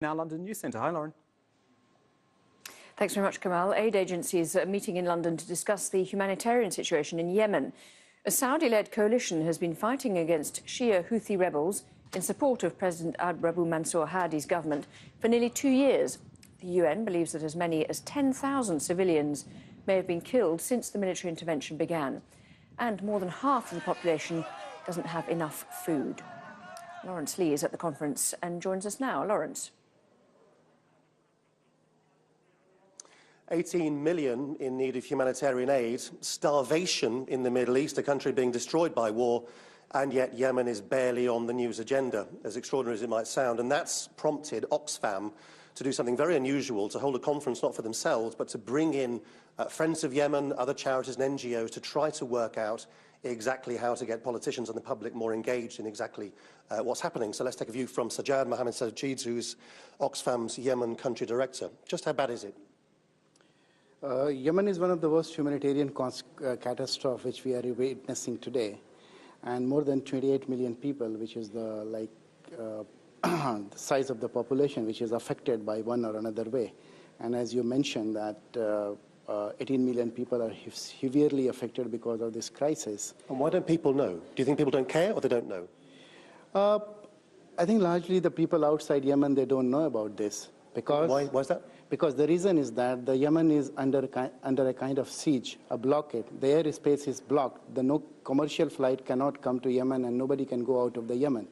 Now London News Centre. Hi, Lauren. Thanks very much, Kamal. Aid agencies are meeting in London to discuss the humanitarian situation in Yemen. A Saudi-led coalition has been fighting against Shia Houthi rebels in support of President Abu Mansur Hadi's government for nearly 2 years. The UN believes that as many as 10,000 civilians may have been killed since the military intervention began. And more than half of the population doesn't have enough food. Lawrence Lee is at the conference and joins us now. Lawrence. 18 million in need of humanitarian aid, starvation in the Middle East, a country being destroyed by war, and yet Yemen is barely on the news agenda, as extraordinary as it might sound. And that's prompted Oxfam to do something very unusual, to hold a conference not for themselves, but to bring in Friends of Yemen, other charities and NGOs to try to work out exactly how to get politicians and the public more engaged in exactly what's happening. So let's take a view from Sajjad Mohammad Sajid, who's Oxfam's Yemen country director. Just how bad is it? Yemen is one of the worst humanitarian catastrophes which we are witnessing today, and more than 28 million people, which is the the size of the population, which is affected by one or another way. And as you mentioned, that 18 million people are severely affected because of this crisis. And why don't people know? Do you think people don't care, or they don't know? I think largely the people outside Yemen, they don't know about this. Because why is that? Because the reason is that the Yemen is under a kind of siege, a blockade. The airspace is blocked. No commercial flight cannot come to Yemen, and nobody can go out of the Yemen.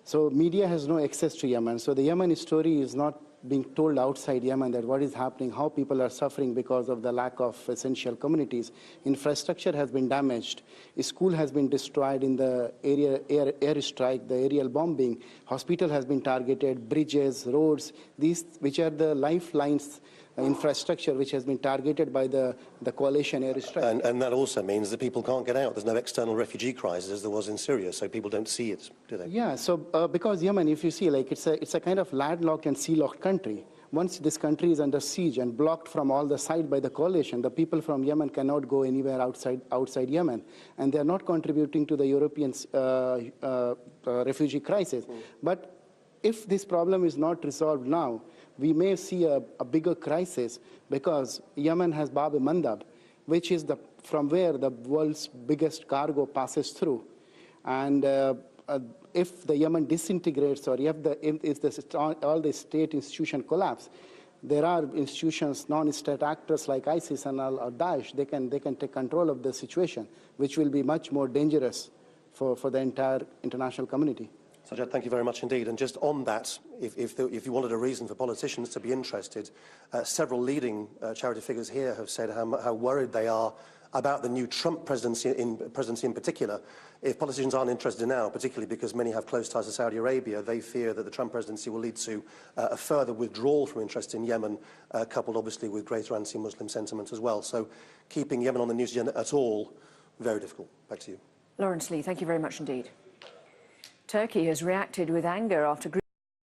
So media has no access to Yemen. So the Yemen story is not being told outside Yemen, that what is happening, how people are suffering because of the lack of essential communities. Infrastructure has been damaged. A school has been destroyed in the airstrike, the aerial bombing. Hospital has been targeted, bridges, roads, these which are the lifelines, infrastructure which has been targeted by the coalition airstrike. And that also means that people can't get out. There's no external refugee crisis as there was in Syria, so people don't see it, do they? Yeah, so because Yemen, if you see, like it's a kind of landlocked and sea-locked country. Once this country is under siege and blocked from all the sides by the coalition, the people from Yemen cannot go anywhere outside Yemen, and they are not contributing to the European refugee crisis. But if this problem is not resolved now, we may see a bigger crisis, because Yemen has Bab Mandab, which is from where the world's biggest cargo passes through. And if the Yemen disintegrates, or if all the state institutions collapse, there are institutions, non-state actors like ISIS and or Daesh, they can take control of the situation, which will be much more dangerous for the entire international community. Sajjad, thank you very much indeed. And just on that, if you wanted a reason for politicians to be interested, several leading charity figures here have said how worried they are about the new Trump presidency in particular. If politicians aren't interested now, particularly because many have close ties to Saudi Arabia, they fear that the Trump presidency will lead to a further withdrawal from interest in Yemen, coupled obviously with greater anti-Muslim sentiment as well. So keeping Yemen on the news agenda at all, very difficult. Back to you. Lawrence Lee, thank you very much indeed. Turkey has reacted with anger after